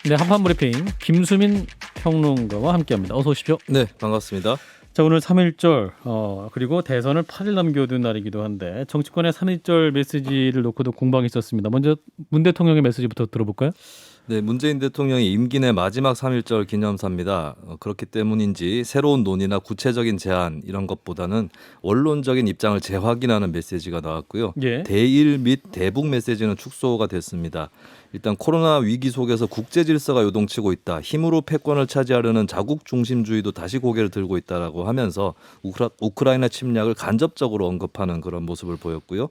네, 한판 브리핑 김수민 평론가와 함께합니다. 어서 오십시오. 네, 반갑습니다. 자, 오늘 3.1절 그리고 대선을 8일 남겨둔 날이기도 한데 정치권의 3.1절 메시지를 놓고도 공방이 있었습니다. 먼저 문 대통령의 메시지부터 들어볼까요? 네, 문재인 대통령이 임기 내 마지막 3.1절 기념사입니다. 그렇기 때문인지 새로운 논의나 구체적인 제안 이런 것보다는 원론적인 입장을 재확인하는 메시지가 나왔고요. 예. 대일 및 대북 메시지는 축소가 됐습니다. 일단 코로나 위기 속에서 국제 질서가 요동치고 있다. 힘으로 패권을 차지하려는 자국 중심주의도 다시 고개를 들고 있다라고 하면서 우크라이나 침략을 간접적으로 언급하는 그런 모습을 보였고요.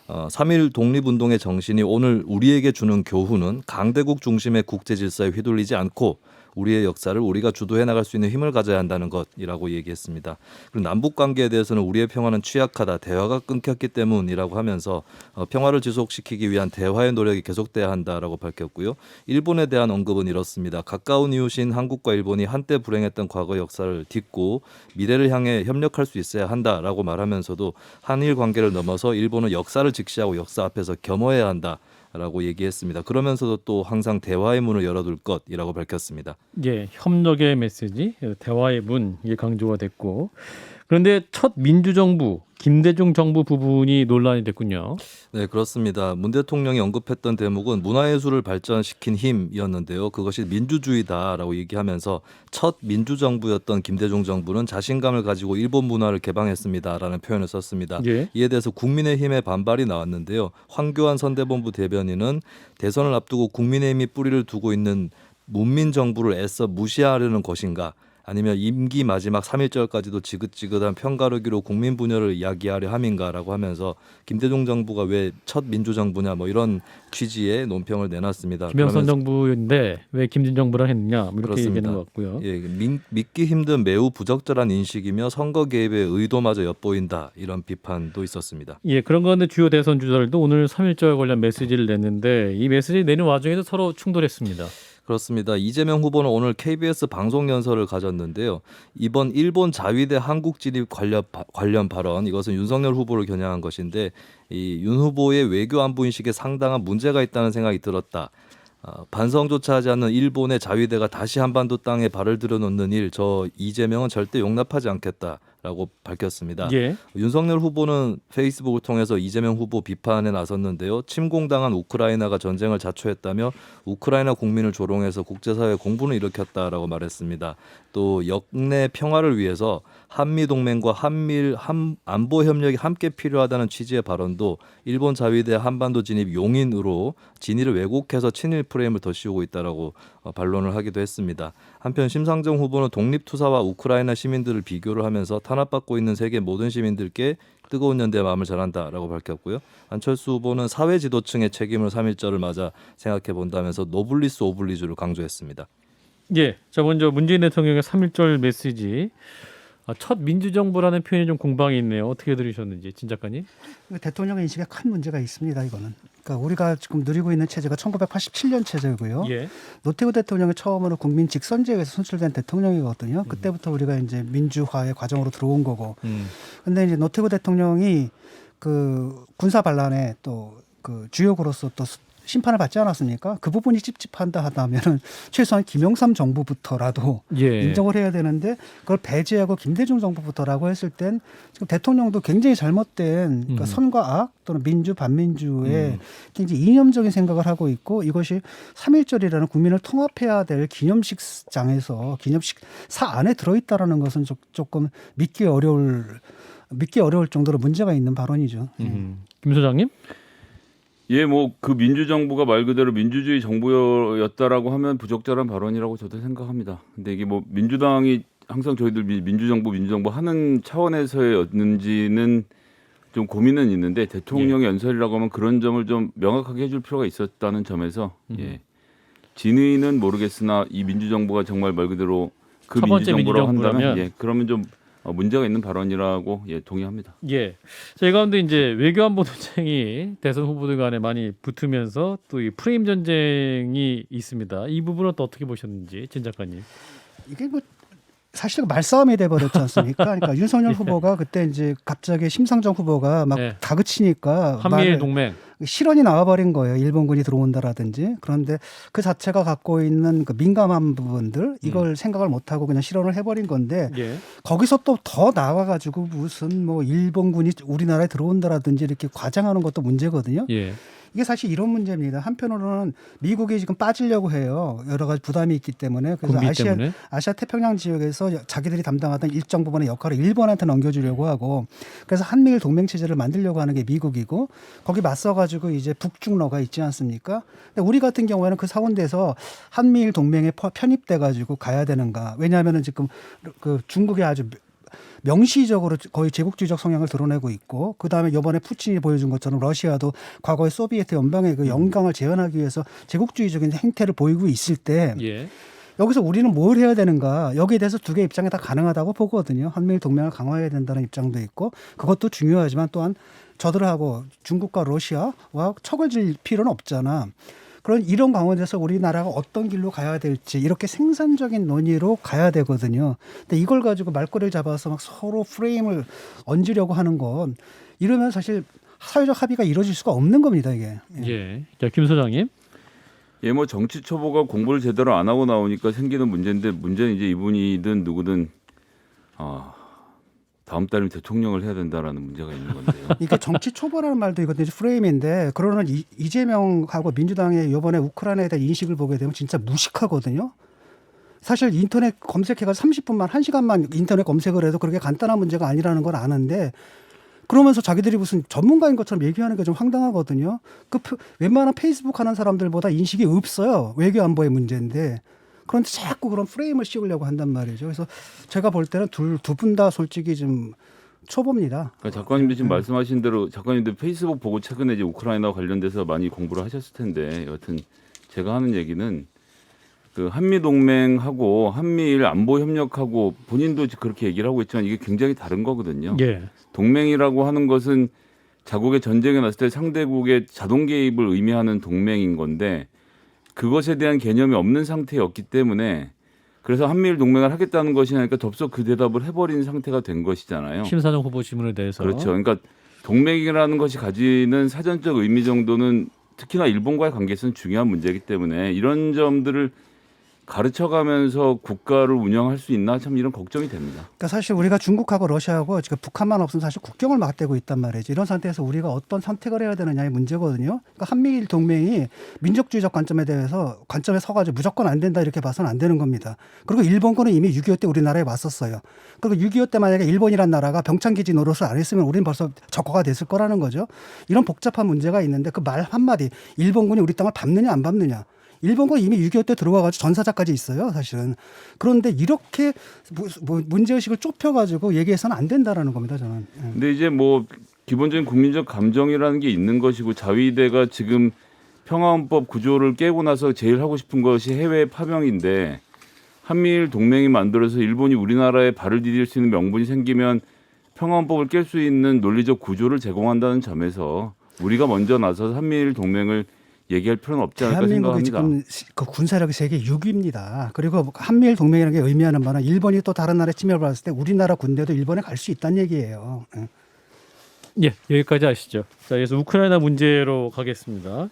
3.1 독립운동의 정신이 오늘 우리에게 주는 교훈은 강대국 중심의 국제 질서에 휘둘리지 않고 우리의 역사를 우리가 주도해 나갈 수 있는 힘을 가져야 한다는 것이라고 얘기했습니다. 그리고 남북 관계에 대해서는 우리의 평화는 취약하다. 대화가 끊겼기 때문이라고 하면서 평화를 지속시키기 위한 대화의 노력이 계속돼야 한다라고 밝혔고요. 일본에 대한 언급은 이렇습니다. 가까운 이웃인 한국과 일본이 한때 불행했던 과거 역사를 딛고 미래를 향해 협력할 수 있어야 한다라고 말하면서도 한일 관계를 넘어서 일본은 역사를 직시하고 역사 앞에서 겸허해야 한다. 라고 얘기했습니다. 그러면서도 또 항상 대화의 문을 열어둘 것이라고 밝혔습니다. 예, 협력의 메시지, 대화의 문 이게 강조가 됐고 그런데 첫 민주정부 김대중 정부 부분이 논란이 됐군요. 네, 그렇습니다. 문 대통령이 언급했던 대목은 문화예술을 발전시킨 힘이었는데요. 그것이 민주주의다라고 얘기하면서 첫 민주정부였던 김대중 정부는 자신감을 가지고 일본 문화를 개방했습니다라는 표현을 썼습니다. 예. 이에 대해서 국민의힘의 반발이 나왔는데요. 황교안 선대본부 대변인은 대선을 앞두고 국민의힘이 뿌리를 두고 있는 문민정부를 애써 무시하려는 것인가? 아니면 임기 마지막 3.1절까지도 지긋지긋한 편가르기로 국민 분열을 이야기하려 함인가라고 하면서 김대중 정부가 왜 첫 민주정부냐 뭐 이런 취지의 논평을 내놨습니다. 김영선 정부인데 왜 김진 정부랑 했느냐 뭐 이렇게 그렇습니다. 얘기하는 것 같고요. 예, 믿기 힘든 매우 부적절한 인식이며 선거 개입의 의도마저 엿보인다 이런 비판도 있었습니다. 예, 그런 가운데 주요 대선 주자들도 오늘 3.1절 관련 메시지를 냈는데 이 메시지 내는 와중에도 서로 충돌했습니다. 그렇습니다. 이재명 후보는 오늘 KBS 방송 연설을 가졌는데요. 이번 일본 자위대 한국 진입 관련 발언 이것은 윤석열 후보를 겨냥한 것인데 이 윤 후보의 외교 안보 인식에 상당한 문제가 있다는 생각이 들었다. 반성조차 하지 않는 일본의 자위대가 다시 한반도 땅에 발을 들여놓는 일, 저 이재명은 절대 용납하지 않겠다라고 밝혔습니다. 예. 윤석열 후보는 페이스북을 통해서 이재명 후보 비판에 나섰는데요. 침공당한 우크라이나가 전쟁을 자초했다며 우크라이나 국민을 조롱해서 국제사회 공분을 일으켰다라고 말했습니다. 또 역내 평화를 위해서 한미동맹과 한미일 안보 협력이 함께 필요하다는 취지의 발언도 일본 자위대 한반도 진입 용인으로 진위를 왜곡해서 친일 프레임을 더 씌우고 있다라고 반론을 하기도 했습니다. 한편 심상정 후보는 독립투사와 우크라이나 시민들을 비교를 하면서 탄압받고 있는 세계 모든 시민들께 뜨거운 연대의 마음을 전한다라고 밝혔고요. 안철수 후보는 사회 지도층의 책임을 3.1절을 맞아 생각해 본다면서 노블리스 오블리주를 강조했습니다. 예. 자, 먼저 문재인 대통령의 3.1절 메시지. 첫 민주정부라는 표현이 좀 공방이 있네요. 어떻게 들으셨는지 진 작가님? 대통령의 인식에 큰 문제가 있습니다. 이거는. 그러니까 우리가 지금 누리고 있는 체제가 1987년 체제고요. 예. 노태우 대통령이 처음으로 국민 직선제에서 선출된 대통령이거든요. 그때부터 우리가 이제 민주화의 과정으로 들어온 거고. 근데 이제 노태우 대통령이 그 군사 반란에 또 그 주역으로서 또 심판을 받지 않았습니까? 그 부분이 찝찝한다 하다면은 최소한 김영삼 정부부터라도 예. 인정을 해야 되는데 그걸 배제하고 김대중 정부부터라고 했을 땐 지금 대통령도 굉장히 잘못된 그러니까 선과 악 또는 민주 반민주의 굉장히 이념적인 생각을 하고 있고 이것이 3.1절이라는 국민을 통합해야 될 기념식장에서 기념식사 안에 들어있다라는 것은 조금 믿기 어려울 정도로 문제가 있는 발언이죠. 김 소장님? 예, 뭐 그 민주정부가 말 그대로 민주주의 정부였다라고 하면 부적절한 발언이라고 저도 생각합니다. 근데 이게 뭐 민주당이 항상 저희들 민주정부 하는 차원에서였는지는 좀 고민은 있는데 대통령의 연설이라고 하면 그런 점을 좀 명확하게 해줄 필요가 있었다는 점에서 예. 진의는 모르겠으나 이 민주정부가 정말 말 그대로 그 첫 번째 민주정부라고 민주정부라면? 한다면 예, 그러면 좀 문제가 있는 발언이라고 예, 동의합니다. 예. 자, 이 가운데 이제 외교안보 논쟁이 대선 후보들 간에 많이 붙으면서 또 이 프레임 전쟁이 있습니다. 이 부분은 또 어떻게 보셨는지 진 작가님. 이게 뭐 사실 말싸움이 돼버렸지 않습니까? 그러니까 윤석열 후보가 그때 이제 갑자기 심상정 후보가 막 예. 다그치니까 한미일 말을- 동맹. 실언이 나와버린 거예요. 일본군이 들어온다라든지. 그런데 그 자체가 갖고 있는 그 민감한 부분들 이걸 생각을 못하고 그냥 실언을 해버린 건데 예. 거기서 또 더 나와가지고 무슨 뭐 일본군이 우리나라에 들어온다라든지 이렇게 과장하는 것도 문제거든요. 예. 이게 사실 이런 문제입니다. 한편으로는 미국이 지금 빠지려고 해요. 여러 가지 부담이 있기 때문에. 그래서 군비 때문에. 아시아 태평양 지역에서 자기들이 담당하던 일정 부분의 역할을 일본한테 넘겨주려고 하고 그래서 한미일 동맹 체제를 만들려고 하는 게 미국이고 거기 맞서가지고 이제 북중러가 있지 않습니까? 근데 우리 같은 경우에는 그 사원돼서 한미일 동맹에 편입돼가지고 가야 되는가? 왜냐하면은 지금 그 중국이 아주 명시적으로 거의 제국주의적 성향을 드러내고 있고 그다음에 이번에 푸틴이 보여준 것처럼 러시아도 과거의 소비에트 연방의 그 영광을 재현하기 위해서 제국주의적인 행태를 보이고 있을 때 예. 여기서 우리는 뭘 해야 되는가 여기에 대해서 두 개의 입장이 다 가능하다고 보거든요. 한미일 동맹을 강화해야 된다는 입장도 있고 그것도 중요하지만 또한 저들하고 중국과 러시아와 척을 질 필요는 없잖아. 그런 이런 가운데서 우리나라가 어떤 길로 가야 될지 이렇게 생산적인 논의로 가야 되거든요. 근데 이걸 가지고 말꼬리를 잡아서 막 서로 프레임을 얹으려고 하는 건 이러면 사실 사회적 합의가 이루어질 수가 없는 겁니다, 이게. 예. 자, 김 소장님. 예, 뭐 정치 초보가 공부를 제대로 안 하고 나오니까 생기는 문제인데 문제는 이제 이분이든 누구든 다음 달에 대통령을 해야 된다라는 문제가 있는 건데요. 이게 정치 초보라는 말도 이것도 이제 프레임인데 그러는 이재명하고 민주당의 이번에 우크라이나에 대한 인식을 보게 되면 진짜 무식하거든요. 사실 인터넷 검색해가 30분만 1시간만 인터넷 검색을 해도 그렇게 간단한 문제가 아니라는 걸 아는데 그러면서 자기들이 무슨 전문가인 것처럼 얘기하는 게 좀 황당하거든요. 웬만한 페이스북 하는 사람들보다 인식이 없어요. 외교 안보의 문제인데. 그런데 자꾸 그런 프레임을 씌우려고 한단 말이죠. 그래서 제가 볼 때는 두 분 다 솔직히 좀 초보입니다. 그러니까 작가님도 지금 말씀하신 대로 작가님도 페이스북 보고 최근에 이제 우크라이나와 관련돼서 많이 공부를 하셨을 텐데 여하튼 제가 하는 얘기는 그 한미 동맹하고 한미일 안보 협력하고 본인도 그렇게 얘기를 하고 있지만 이게 굉장히 다른 거거든요. 예. 동맹이라고 하는 것은 자국의 전쟁에 났을 때 상대국의 자동 개입을 의미하는 동맹인 건데 그것에 대한 개념이 없는 상태였기 때문에 그래서 한미일 동맹을 하겠다는 것이니까 덥석 그 대답을 해버린 상태가 된 것이잖아요. 심사정 후보 질문에 대해서. 그렇죠. 그러니까 동맹이라는 것이 가지는 사전적 의미 정도는 특히나 일본과의 관계에서는 중요한 문제이기 때문에 이런 점들을 가르쳐가면서 국가를 운영할 수 있나 참 이런 걱정이 됩니다. 그러니까 사실 우리가 중국하고 러시아하고 지금 북한만 없으면 사실 국경을 맞대고 있단 말이죠. 이런 상태에서 우리가 어떤 선택을 해야 되느냐의 문제거든요. 그러니까 한미일 동맹이 민족주의적 관점에 서가지고 무조건 안 된다 이렇게 봐서는 안 되는 겁니다. 그리고 일본군은 이미 6.25 때 우리나라에 왔었어요. 그리고 6.25 때 만약에 일본이란 나라가 병창기지 노릇을 안 했으면 우리는 벌써 적화가 됐을 거라는 거죠. 이런 복잡한 문제가 있는데 그 말 한마디 일본군이 우리 땅을 밟느냐 안 밟느냐. 일본군 이미 6.25 때 들어와가지고 전사자까지 있어요, 사실은. 그런데 이렇게 문제의식을 좁혀가지고 얘기해서는 안 된다라는 겁니다, 저는. 근데 이제 뭐 기본적인 국민적 감정이라는 게 있는 것이고 자위대가 지금 평화헌법 구조를 깨고 나서 제일 하고 싶은 것이 해외 파병인데 한미일 동맹이 만들어서 일본이 우리나라에 발을 디딜 수 있는 명분이 생기면 평화헌법을 깰 수 있는 논리적 구조를 제공한다는 점에서 우리가 먼저 나서서 한미일 동맹을 얘기할 필요는 없지 않을까 대한민국이 생각합니다. 지금 그 군사력이 세계 6위입니다. 그리고 한미일 동맹이라는 게 의미하는 바는 일본이 또 다른 나라에 침입을 받았을 때 우리나라 군대도 일본에 갈 수 있다는 얘기예요. 예, 여기까지 하시죠. 자, 그래서 우크라이나 문제로 가겠습니다.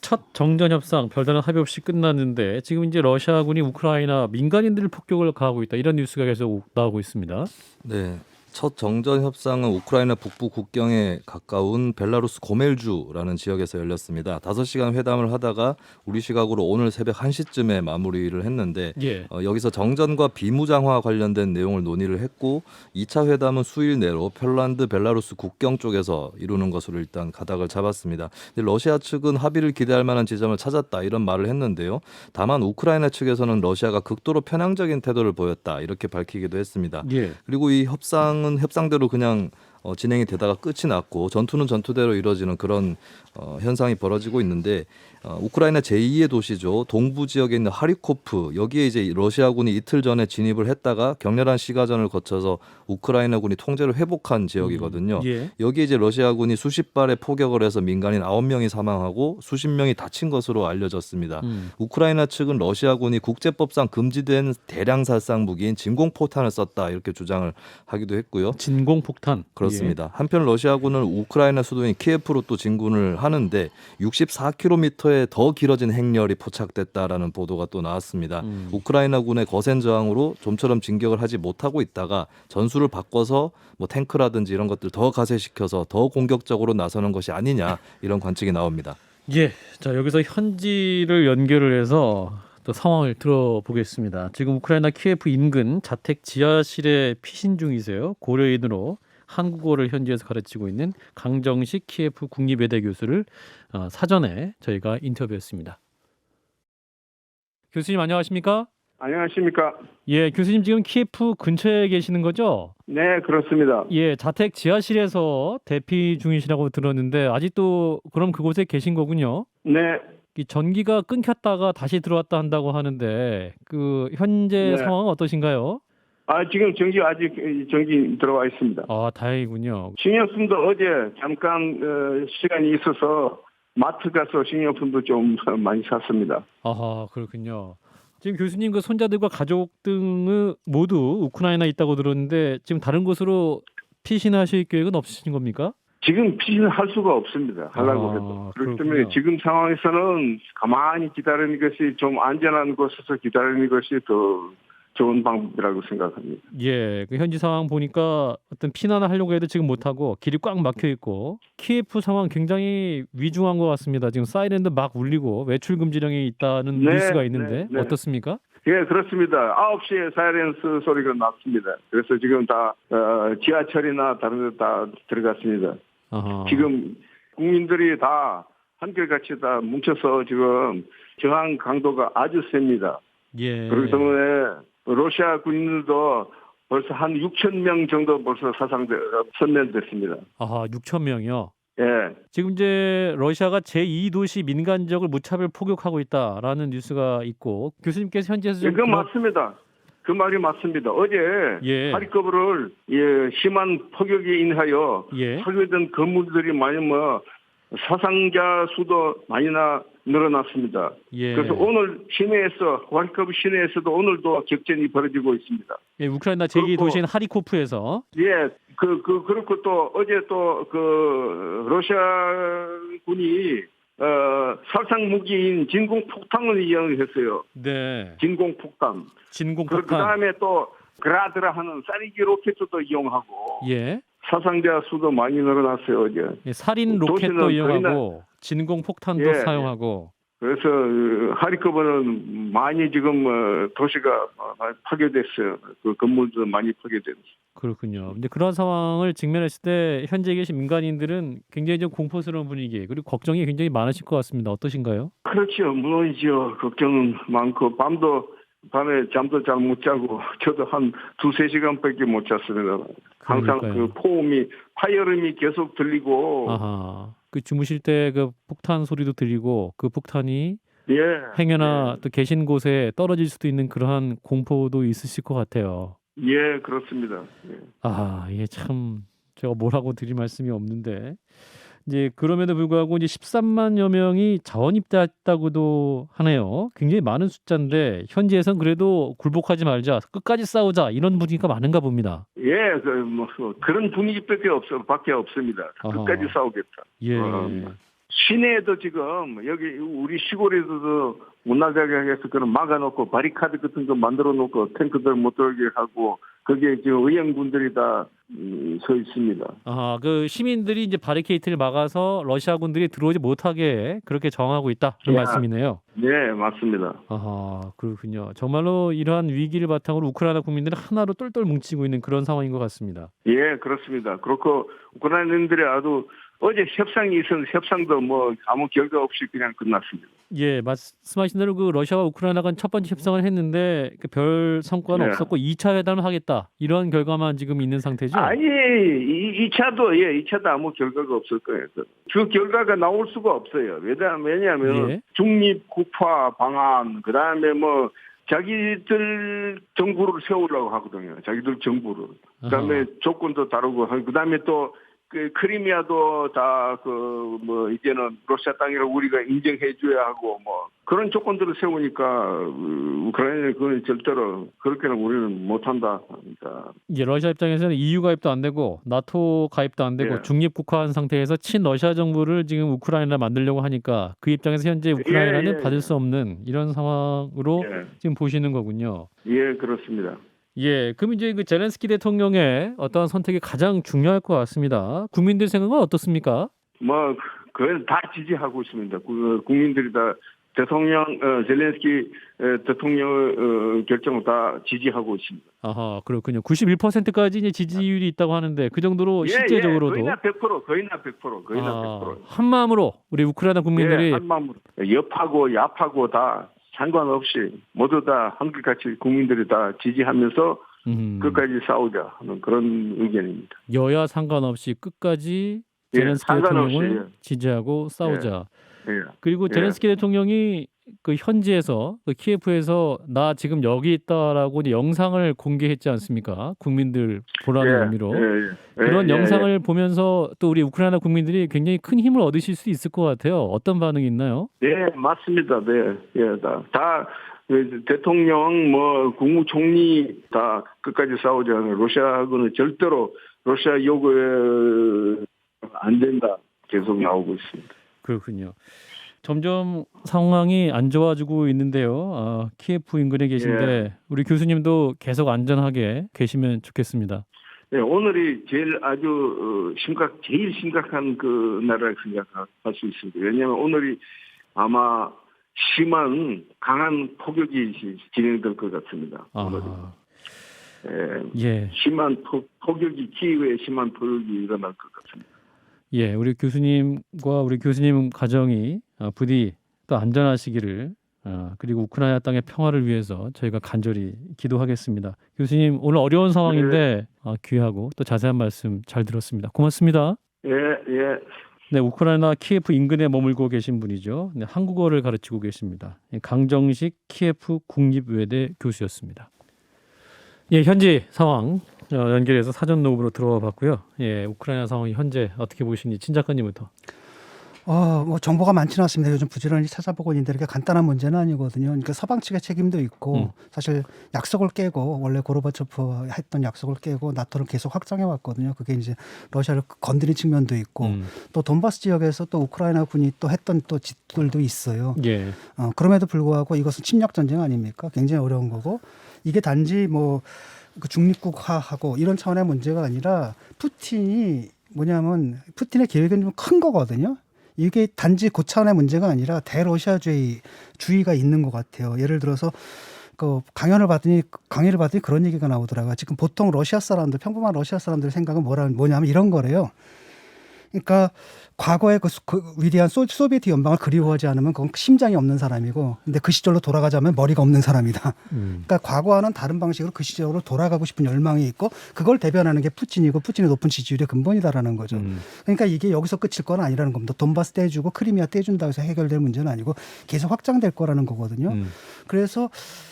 첫 정전 협상 별다른 합의 없이 끝났는데 지금 이제 러시아군이 우크라이나 민간인들 폭격을 가하고 있다 이런 뉴스가 계속 나오고 있습니다. 네. 첫 정전 협상은 우크라이나 북부 국경에 가까운 벨라루스 고멜주라는 지역에서 열렸습니다. 5시간 회담을 하다가 우리 시각으로 오늘 새벽 1시쯤에 마무리를 했는데 예. 여기서 정전과 비무장화 관련된 내용을 논의를 했고 2차 회담은 수일 내로 폴란드 벨라루스 국경 쪽에서 이루는 것으로 일단 가닥을 잡았습니다. 근데 러시아 측은 합의를 기대할 만한 지점을 찾았다 이런 말을 했는데요. 다만 우크라이나 측에서는 러시아가 극도로 편향적인 태도를 보였다 이렇게 밝히기도 했습니다. 예. 그리고 이 협상대로 그냥 진행이 되다가 끝이 났고 전투는 전투대로 이루어지는 그런 현상이 벌어지고 있는데 우크라이나 제2의 도시죠. 동부 지역에 있는 하리코프 여기에 이제 러시아군이 이틀 전에 진입을 했다가 격렬한 시가전을 거쳐서 우크라이나군이 통제를 회복한 지역이거든요. 예. 여기에 이제 러시아군이 수십 발의 포격을 해서 민간인 9명이 사망하고 수십 명이 다친 것으로 알려졌습니다. 우크라이나 측은 러시아군이 국제법상 금지된 대량 살상 무기인 진공포탄을 썼다 이렇게 주장을 하기도 했고요. 진공폭탄. 그렇습니다. 한편 러시아군은 우크라이나 수도인 키예프로 또 진군을 하는데 64km의 더 길어진 행렬이 포착됐다라는 보도가 또 나왔습니다. 우크라이나군의 거센 저항으로 좀처럼 진격을 하지 못하고 있다가 전술을 바꿔서 뭐 탱크라든지 이런 것들 더 가세시켜서 더 공격적으로 나서는 것이 아니냐 이런 관측이 나옵니다. 예. 자, 여기서 현지를 연결을 해서 또 상황을 들어보겠습니다. 지금 우크라이나 키예프 인근 자택 지하실에 피신 중이세요. 고려인으로 한국어를 현지에서 가르치고 있는 강정식 키예프 국립외대 교수를 사전에 저희가 인터뷰했습니다. 교수님 안녕하십니까? 안녕하십니까? 예, 교수님 지금 키예프 근처에 계시는 거죠? 네, 그렇습니다. 예, 자택 지하실에서 대피 중이시라고 들었는데 아직도 그럼 그곳에 계신 거군요. 네, 이 전기가 끊겼다가 다시 들어왔다 한다고 하는데 그 현재 네. 상황은 어떠신가요? 지금 전기 들어와 있습니다. 아, 다행이군요. 식료품도 어제 잠깐 시간이 있어서 마트 가서 식료품도 좀 많이 샀습니다. 아하, 그렇군요. 지금 교수님 그 손자들과 가족 등은 모두 우크라이나에 있다고 들었는데 지금 다른 곳으로 피신하실 계획은 없으신 겁니까? 지금 피신을 할 수가 없습니다. 하려고 해도. 그렇기 때문에 그렇군요. 지금 상황에서는 가만히 기다리는 것이 좀 안전한 곳에서 기다리는 것이 더 좋은 방법이라고 생각합니다. 예, 그 현지 상황 보니까 어떤 피난을 하려고 해도 지금 못하고 길이 꽉 막혀 있고 키예프 상황 굉장히 위중한 것 같습니다. 지금 사이렌도 막 울리고 외출 금지령이 있다는 네, 뉴스가 있는데 네. 어떻습니까? 예, 그렇습니다. 9시에 사이렌스 소리가 났습니다. 그래서 지금 다 지하철이나 다른 데 다 들어갔습니다. 아하. 지금 국민들이 다 한결같이 다 뭉쳐서 지금 저항 강도가 아주 셉니다. 예. 그렇기 때문에 러시아 군인들도 벌써 한 6천 명 정도 벌써 선멸됐습니다. 아하, 6천 명이요. 예, 지금 이제 러시아가 제2도시 민간 지역을 무차별 포격하고 있다라는 뉴스가 있고 교수님께서 현지에서 좀 그거 맞습니다. 그 말이 맞습니다. 어제 예. 하리코브를 심한 폭격에 인하여 예. 파괴된 건물들이 많이 사상자 수도 많이 늘어났습니다. 예. 그래서 오늘 시내에서 하리코브 시내에서도 오늘도 격전이 벌어지고 있습니다. 예, 우크라이나 제2 도시인 하리코프에서 예, 그렇고 또 어제 또 그 러시아군이 살상 무기인 진공폭탄을 이용했어요. 네. 진공폭탄. 진공폭탄. 그다음에 또 그라드라 하는 쌀이기 로켓도 이용하고 예. 사상자 수도 많이 늘어났어요 어제. 예, 살인 도시는 로켓도 이용하고 진공폭탄도 예. 사용하고. 그래서 하리코브는 많이 지금 도시가 파괴됐어요. 그 건물도 많이 파괴됐어요. 그렇군요. 근데 그런 상황을 직면했을 때 현재 계신 민간인들은 굉장히 좀 공포스러운 분위기 그리고 걱정이 굉장히 많으실 것 같습니다. 어떠신가요? 그렇죠. 물론이죠. 걱정은 많고 밤에 잠도 잘 못 자고 저도 한 2-3시간밖에 못 잤습니다. 항상 그러니까요. 그 포음이 파열음이 계속 들리고 아하. 그 주무실 때 그 폭탄 소리도 들리고 그 폭탄이 예. 행여나 또 계신 곳에 떨어질 수도 있는 그러한 공포도 있으실 것 같아요. 예, 그렇습니다. 예. 아, 이게 참 제가 뭐라고 드릴 말씀이 없는데 이제 그럼에도 불구하고 이제 13만여 명이 자원 입대했다고도 하네요. 굉장히 많은 숫자인데 현지에선 그래도 굴복하지 말자, 끝까지 싸우자 이런 분위기가 많은가 봅니다. 예, 그런 분위기밖에 없습니다. 끝까지 아하. 싸우겠다. 예. 시내에도 지금 여기 우리 시골에서도 못 나가게 해서 그런 막아놓고 바리카드 같은 거 만들어놓고 탱크들 못 들게 하고 거기에 지금 의원군들이 다 서 있습니다. 아, 그 시민들이 이제 바리케이트를 막아서 러시아군들이 들어오지 못하게 그렇게 정하고 있다 그런 예. 말씀이네요. 네, 맞습니다. 아하, 그렇군요. 정말로 이러한 위기를 바탕으로 우크라이나 국민들은 하나로 똘똘 뭉치고 있는 그런 상황인 것 같습니다. 예, 그렇습니다. 그렇고 우크라이나인들이 아주 어제 협상이 있었는데 협상도 아무 결과 없이 그냥 끝났습니다. 예, 말씀하신 대로 그 러시아와 우크라이나가 첫 번째 협상을 했는데 별 성과는 네. 없었고 2차 회담을 하겠다 이런 결과만 지금 있는 상태죠. 아니, 2차도 아무 결과가 없을 거예요. 그 결과가 나올 수가 없어요. 왜냐하면 예. 중립 국화 방안, 그 다음에 뭐 자기들 정부를 세우려고 하거든요. 자기들 정부를. 그 다음에 아하. 조건도 다르고, 그 다음에 또 그 크리미아도 다 그 뭐 이제는 러시아 땅이라고 우리가 인정해줘야 하고 뭐 그런 조건들을 세우니까 우크라이나는 그건 절대로 그렇게는 우리는 못한다. 그러니까 예, 러시아 입장에서는 EU 가입도 안 되고 나토 가입도 안 되고 예. 중립 국가한 상태에서 친러시아 정부를 지금 우크라이나 만들려고 하니까 그 입장에서 현재 우크라이나는 예. 받을 수 없는 이런 상황으로 예. 지금 보시는 거군요. 예, 그렇습니다. 예, 그럼 이제 그 젤렌스키 대통령의 어떠한 선택이 가장 중요할 것 같습니다. 국민들 생각은 어떻습니까? 뭐 그건 다 지지하고 있습니다. 국민들이 다 대통령 젤렌스키 대통령 결정을 다 지지하고 있습니다. 아하, 그렇군요. 91%까지 이제 지지율이 있다고 하는데 그 정도로 실제적으로도 거의 나 100%. 한 마음으로 우리 우크라이나 국민들이 한 마음으로 옆하고 야파고 다 상관없이 모두 다 한결같이 국민들이 다 지지하면서 끝까지 싸우자 하는 그런 의견입니다. 여야 상관없이 끝까지 예, 젤렌스키 상관없이, 대통령을 예. 지지하고 싸우자. 예. 그리고 예. 젤렌스키 대통령이 그 현지에서 그 키예프에서 나 지금 여기 있다라고 이제 영상을 공개했지 않습니까? 국민들 보라는 의미로. 그런 영상을 보면서 또 우리 우크라이나 국민들이 굉장히 큰 힘을 얻으실 수 있을 것 같아요. 어떤 반응이 있나요? 네, 맞습니다. 네, 예, 다 대통령, 뭐 국무총리 다 끝까지 싸우자. 러시아하고는 절대로 러시아 요구에 안 된다. 계속 나오고 있습니다. 그렇군요. 점점 상황이 안 좋아지고 있는데요. 키예프 인근에 계신데 우리 교수님도 계속 안전하게 계시면 좋겠습니다. 네, 오늘이 제일 아주 제일 심각한 그 나라라고 생각할 수 있습니다. 왜냐하면 오늘이 아마 심한 강한 폭격이 진행될 것 같습니다. 오늘이. 예. 심한 폭격이 키예프에 심한 폭격이 일어날 것 같습니다. 예, 우리 교수님과 우리 교수님 가정이 부디 또 안전하시기를 그리고 우크라이나 땅의 평화를 위해서 저희가 간절히 기도하겠습니다. 교수님 오늘 어려운 상황인데 귀하고 또 자세한 말씀 잘 들었습니다. 고맙습니다. 예, 예. 네, 우크라이나 키예프 인근에 머물고 계신 분이죠. 네, 한국어를 가르치고 계십니다. 강정식 키예프 국립외대 교수였습니다. 예, 현지 상황 연결해서 사전 녹음으로 들어와 봤고요. 예, 우크라이나 상황이 현재 어떻게 보시는지 친 작가님부터. 뭐 정보가 많지는 않습니다. 요즘 부지런히 찾아보고 있는데 이렇게 간단한 문제는 아니거든요. 그러니까 서방 측의 책임도 있고 사실 약속을 깨고 원래 고르바초프 했던 약속을 깨고 나토를 계속 확장해 왔거든요. 그게 이제 러시아를 건드린 측면도 있고 또 돈바스 지역에서 또 우크라이나 군이 또 했던 또 짓들도 있어요. 예. 그럼에도 불구하고 이것은 침략 전쟁 아닙니까? 굉장히 어려운 거고 이게 단지 뭐 그 중립국화하고 이런 차원의 문제가 아니라 푸틴의 계획은 좀 큰 거거든요. 이게 단지 그 차원의 문제가 아니라 대러시아주의가 있는 것 같아요. 예를 들어서 그 강의를 받으니 그런 얘기가 나오더라고요. 지금 보통 평범한 러시아 사람들 생각은 뭐냐면 이런 거래요. 그러니까 과거의 그 위대한 소비에트 연방을 그리워하지 않으면 그건 심장이 없는 사람이고, 근데 그 시절로 돌아가자면 머리가 없는 사람이다. 그러니까 과거와는 다른 방식으로 그 시절로 돌아가고 싶은 열망이 있고, 그걸 대변하는 게 푸틴이고, 푸틴의 높은 지지율의 근본이다라는 거죠. 그러니까 이게 여기서 끝일 건 아니라는 겁니다. 돈바스 떼주고 크리미아 떼준다고 해서 해결될 문제는 아니고 계속 확장될 거라는 거거든요. 그래서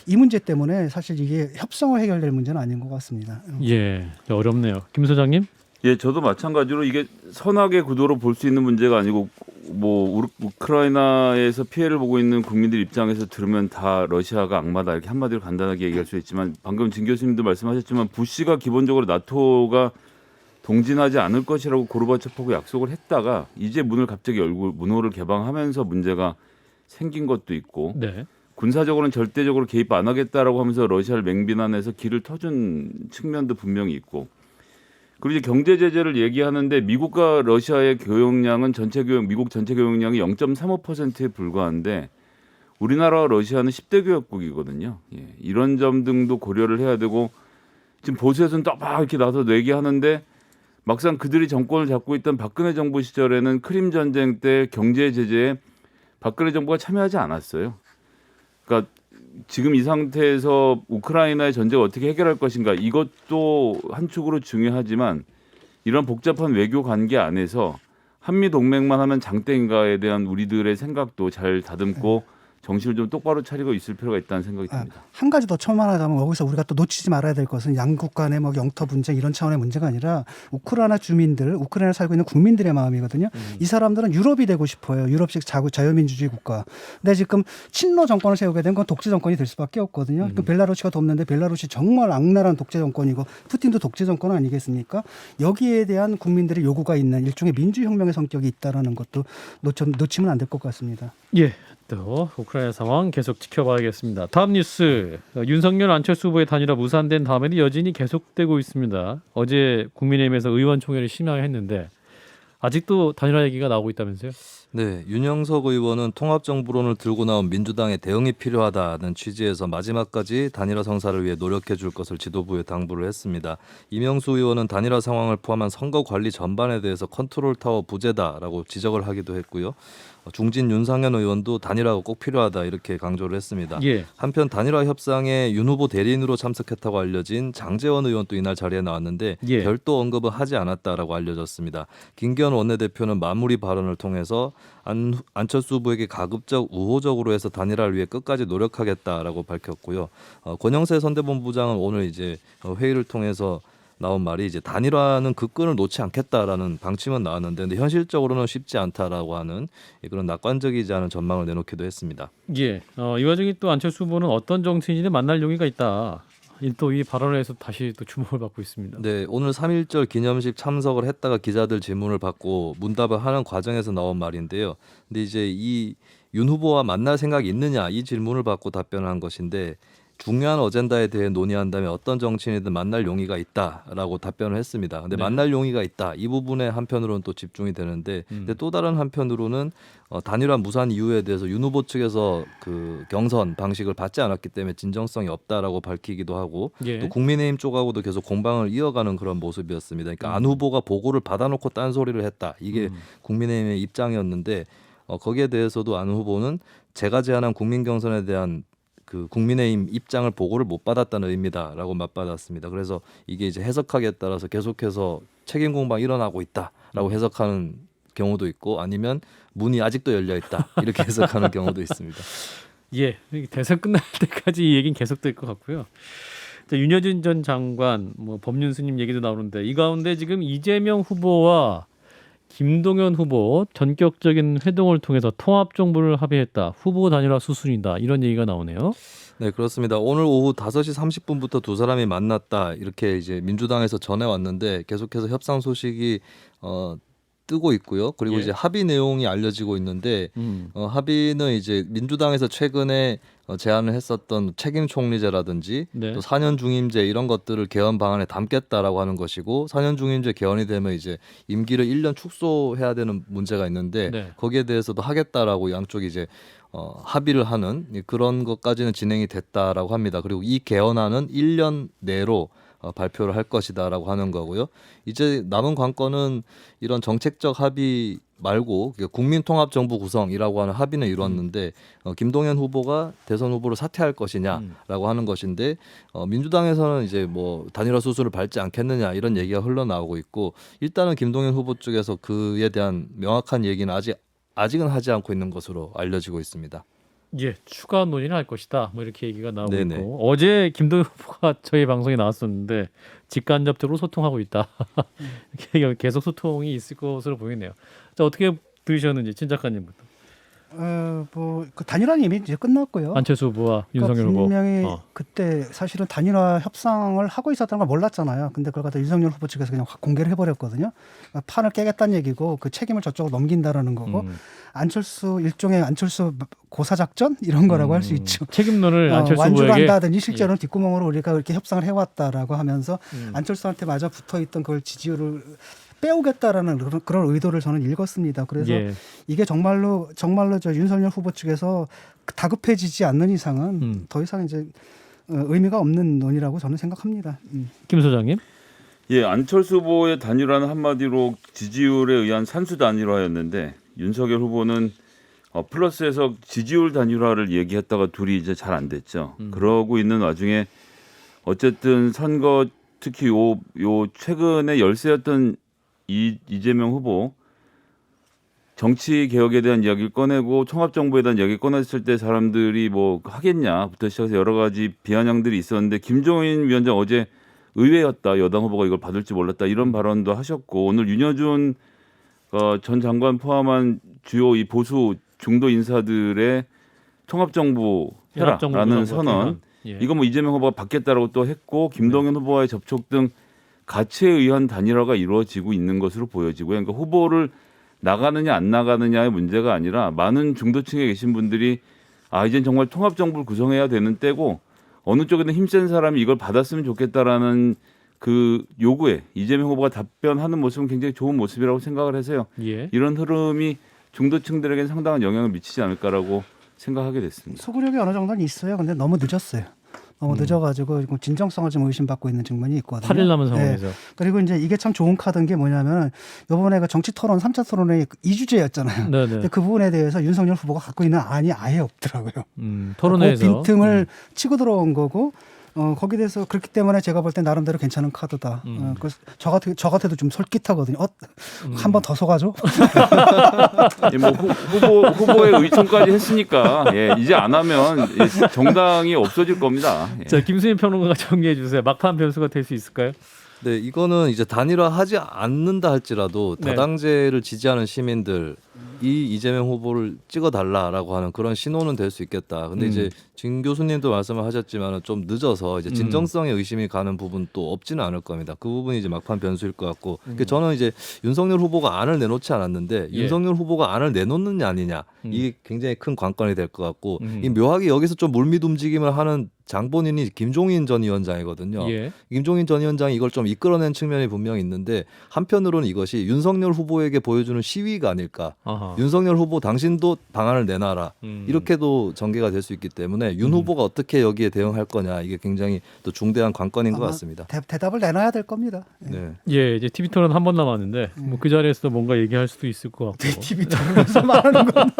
이 문제 때문에 사실 이게 협상으로 해결될 문제는 아닌 것 같습니다. 예, 어렵네요. 김 소장님. 예, 저도 마찬가지로 이게 선악의 구도로 볼 수 있는 문제가 아니고 뭐 우크라이나에서 피해를 보고 있는 국민들 입장에서 들으면 다 러시아가 악마다 이렇게 한마디로 간단하게 얘기할 수 있지만 방금 진 교수님도 말씀하셨지만 부시가 기본적으로 나토가 동진하지 않을 것이라고 고르바초프하고 약속을 했다가 이제 문을 갑자기 열고 문호를 개방하면서 문제가 생긴 것도 있고 네. 군사적으로는 절대적으로 개입 안 하겠다라고 하면서 러시아를 맹비난해서 길을 터준 측면도 분명히 있고 그리고 이제 경제 제재를 얘기하는데 미국과 러시아의 교역량은 미국 전체 교역량이 0.35%에 불과한데 우리나라와 러시아는 10대 교역국이거든요. 예, 이런 점 등도 고려를 해야 되고 지금 보수에서는 또 막 이렇게 나서 얘기하는데 막상 그들이 정권을 잡고 있던 박근혜 정부 시절에는 크림 전쟁 때 경제 제재에 박근혜 정부가 참여하지 않았어요. 그러니까 지금 이 상태에서 우크라이나의 전쟁을 어떻게 해결할 것인가 이것도 한 축으로 중요하지만 이런 복잡한 외교 관계 안에서 한미 동맹만 하면 장땡인가에 대한 우리들의 생각도 잘 다듬고 정신을 좀 똑바로 차리고 있을 필요가 있다는 생각이 듭니다. 한 가지 더 첨언하자면 여기서 우리가 또 놓치지 말아야 될 것은 양국 간의 뭐 영토 분쟁 이런 차원의 문제가 아니라 우크라이나 주민들, 우크라이나 살고 있는 국민들의 마음이거든요. 이 사람들은 유럽이 되고 싶어요. 유럽식 자유민주주의 국가. 근데 지금 친러 정권을 세우게 된 건 독재 정권이 될 수밖에 없거든요. 그 벨라루시가 돕는데 벨라루시 정말 악랄한 독재 정권이고 푸틴도 독재 정권 아니겠습니까? 여기에 대한 국민들의 요구가 있는 일종의 민주혁명의 성격이 있다라는 것도 놓치면 안 될 것 같습니다. 예. 또 우크라이나 상황 계속 지켜봐야겠습니다. 다음 뉴스. 윤석열 안철수 후보의 단일화 무산된 다음에도 여진이 계속되고 있습니다. 어제 국민의힘에서 의원총회를 심야했는데 아직도 단일화 얘기가 나오고 있다면서요? 네, 윤영석 의원은 통합정부론을 들고 나온 민주당의 대응이 필요하다는 취지에서 마지막까지 단일화 성사를 위해 노력해 줄 것을 지도부에 당부를 했습니다. 이명수 의원은 단일화 상황을 포함한 선거 관리 전반에 대해서 컨트롤타워 부재다라고 지적을 하기도 했고요. 중진 윤상현 의원도 단일화가 꼭 필요하다 이렇게 강조를 했습니다. 예. 한편 단일화 협상에 윤 후보 대리인으로 참석했다고 알려진 장제원 의원도 이날 자리에 나왔는데 예. 별도 언급은 하지 않았다라고 알려졌습니다. 김기현 원내대표는 마무리 발언을 통해서 안철수 후보에게 가급적 우호적으로 해서 단일화를 위해 끝까지 노력하겠다라고 밝혔고요. 권영세 선대본부장은 오늘 이제 회의를 통해서 나온 말이 이제 단일화는 그 끈을 놓지 않겠다라는 방침은 나왔는데 근데 현실적으로는 쉽지 않다라고 하는 그런 낙관적이지 않은 전망을 내놓기도 했습니다. 예. 이 와중에 또 안철수 후보는 어떤 정치인이든 만날 용의가 있다. 또 이 발언에서 다시 또 주목을 받고 있습니다. 네, 오늘 3.1절 기념식 참석을 했다가 기자들 질문을 받고 문답을 하는 과정에서 나온 말인데요. 근데 이제 이 윤 후보와 만날 생각이 있느냐 이 질문을 받고 답변을 한 것인데 중요한 어젠다에 대해 논의한다면 어떤 정치인이든 만날 용의가 있다라고 답변을 했습니다. 근데 네. 만날 만날 용의가 있다. 이 부분에 한편으로는 또 집중이 되는데 근데 또 다른 한편으로는 단일화 무산 이유에 대해서 윤 후보 측에서 그 경선 방식을 받지 않았기 때문에 진정성이 없다라고 밝히기도 하고 예. 또 국민의힘 쪽하고도 계속 공방을 이어가는 그런 모습이었습니다. 그러니까 안 후보가 보고를 받아놓고 딴소리를 했다. 이게 국민의힘의 입장이었는데 거기에 대해서도 안 후보는 제가 제안한 국민 경선에 대한 그 국민의힘 입장을 보고를 못 받았다는 의미다라고 맞받았습니다. 그래서 이게 이제 해석하기에 따라서 계속해서 책임 공방 일어나고 있다라고 해석하는 경우도 있고 아니면 문이 아직도 열려 있다 이렇게 해석하는 경우도 있습니다. 예. 대선 끝날 때까지 이 얘기는 계속될 것 같고요. 윤여준 전 장관, 뭐 법륜스님 얘기도 나오는데 이 가운데 지금 이재명 후보와 김동연 후보 전격적인 회동을 통해서 통합 정부를 합의했다. 후보 단일화 수순이다. 이런 얘기가 나오네요. 네, 그렇습니다. 오늘 오후 5시 30분부터 두 사람이 만났다. 이렇게 이제 민주당에서 전해 왔는데 계속해서 협상 소식이 뜨고 있고요. 그리고 예. 이제 합의 내용이 알려지고 있는데 합의는 이제 민주당에서 최근에 제안을 했었던 책임 총리제라든지 네. 또 4년 중임제 이런 것들을 개헌 방안에 담겠다라고 하는 것이고 4년 중임제 개헌이 되면 이제 임기를 1년 축소해야 되는 문제가 있는데 네. 거기에 대해서도 하겠다라고 양쪽이 이제 합의를 하는 그런 것까지는 진행이 됐다라고 합니다. 그리고 이 개헌안은 1년 내로 발표를 할 것이다라고 하는 거고요. 이제 남은 관건은 이런 정책적 합의 말고 국민통합정부 구성이라고 하는 합의는 이루었는데 김동연 후보가 대선 후보로 사퇴할 것이냐라고 하는 것인데 민주당에서는 이제 뭐 단일화 수순을 밟지 않겠느냐 이런 얘기가 흘러나오고 있고 일단은 김동연 후보 쪽에서 그에 대한 명확한 얘기는 아직은 하지 않고 있는 것으로 알려지고 있습니다. 예, 추가 논의를 할 것이다. 뭐 이렇게 얘기가 나오고 네네. 있고 어제 김동연 후보가 저희 방송에 나왔었는데 직간접적으로 소통하고 있다. 이렇게 계속 소통이 있을 것으로 보이네요. 자, 어떻게 들으셨는지 진 작가님부터. 그 단일화는 이미 이제 끝났고요. 안철수 후보와 윤석열 후보. 분명히 그때 사실은 단일화 협상을 하고 있었다는 걸 몰랐잖아요. 근데 그걸 갖다 윤석열 후보 측에서 그냥 확 공개를 해버렸거든요. 그러니까 판을 깨겠다는 얘기고 그 책임을 저쪽으로 넘긴다라는 거고 일종의 안철수 고사작전 이런 거라고 할 수 있죠. 책임론을 안철수 완주를 후보에게 한다든지 실제로는 뒷구멍으로 우리가 이렇게 협상을 해왔다라고 하면서 안철수한테 마저 붙어있던 그걸 지지율을 빼오겠다라는 그런 의도를 저는 읽었습니다. 그래서 예. 이게 정말로 저 윤석열 후보 측에서 다급해지지 않는 이상은 더 이상 이제 의미가 없는 논의라고 저는 생각합니다. 김 소장님. 예, 안철수 후보의 단일화는 한마디로 지지율에 의한 산수 단일화였는데 윤석열 후보는 플러스에서 지지율 단일화를 얘기했다가 둘이 이제 잘 안 됐죠. 그러고 있는 와중에 어쨌든 선거 특히 요 최근에 열세였던 이재명 후보 정치 개혁에 대한 이야기를 꺼내고 통합정부에 대한 이야기를 꺼냈을 때 사람들이 뭐 하겠냐부터 시작해서 여러 가지 비아냥들이 있었는데 김종인 위원장 어제 의외였다. 여당 후보가 이걸 받을지 몰랐다. 이런 발언도 하셨고 오늘 윤여준 전 장관 포함한 주요 이 보수 중도 인사들의 통합정부 해라라는 선언 예. 이거 뭐 이재명 후보가 받겠다라고 또 했고 김동연 후보와의 접촉 등 가치에 의한 단일화가 이루어지고 있는 것으로 보여지고요. 그러니까 후보를 나가느냐 안 나가느냐의 문제가 아니라 많은 중도층에 계신 분들이 이젠 정말 통합정부를 구성해야 되는 때고 어느 쪽에는 힘센 사람이 이걸 받았으면 좋겠다라는 그 요구에 이재명 후보가 답변하는 모습은 굉장히 좋은 모습이라고 생각을 해서요. 예. 이런 흐름이 중도층들에게는 상당한 영향을 미치지 않을까라고 생각하게 됐습니다. 소구력이 어느 정도는 있어요. 근데 너무 늦었어요. 너무 늦어가지고 지금 진정성을 좀 의심받고 있는 측면이 있거든요. 8일 남은 상황에서. 네. 그리고 이제 이게 참 좋은 카드인 게 뭐냐면 이번에 그 정치 토론 3차 토론의 이주제였잖아요. 네네. 근데 그 부분에 대해서 윤석열 후보가 갖고 있는 안이 아예 없더라고요. 토론회에서 그 빈틈을 치고 들어온 거고 거기에 대해서 그렇기 때문에 제가 볼 때 나름대로 괜찮은 카드다. 그래서 저 같아도 좀 솔깃하거든요. 한 번 더 속아줘. 예, 뭐 후보의 의총까지 했으니까 이제 안 하면 정당이 없어질 겁니다. 예. 자, 김수민 평론가가 정리해 주세요. 막판 변수가 될 수 있을까요? 네, 이거는 이제 단일화하지 않는다 할지라도 네. 다당제를 지지하는 시민들 이 이재명 후보를 찍어달라라고 하는 그런 신호는 될 수 있겠다. 근데 이제 진 교수님도 말씀을 하셨지만 좀 늦어서 이제 진정성에 의심이 가는 부분 또 없지는 않을 겁니다. 그 부분이 이제 막판 변수일 것 같고 저는 이제 윤석열 후보가 안을 내놓지 않았는데 예. 윤석열 후보가 안을 내놓느냐 아니냐 이게 굉장히 큰 관건이 될 것 같고 이 묘하게 여기서 좀 물밑 움직임을 하는 장본인이 김종인 전 위원장이거든요. 예. 김종인 전 위원장이 이걸 좀 이끌어낸 측면이 분명히 있는데 한편으로는 이것이 윤석열 후보에게 보여주는 시위가 아닐까. 아하. 윤석열 후보 당신도 방안을 내놔라. 이렇게도 전개가 될 수 있기 때문에 윤 후보가 어떻게 여기에 대응할 거냐 이게 굉장히 또 중대한 관건인 것 아마 같습니다. 대답을 내놔야 될 겁니다. 네. 예, 이제 TV 토론 한 번 남았는데 뭐 그 자리에서 뭔가 얘기할 수도 있을 것 같고. TV 토론에서 말하는 건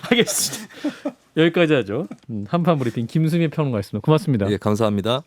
하겠습니다. 여기까지 하죠. 한판 브리핑 김수민 평론가였습니다. 고맙습니다. 예, 감사합니다.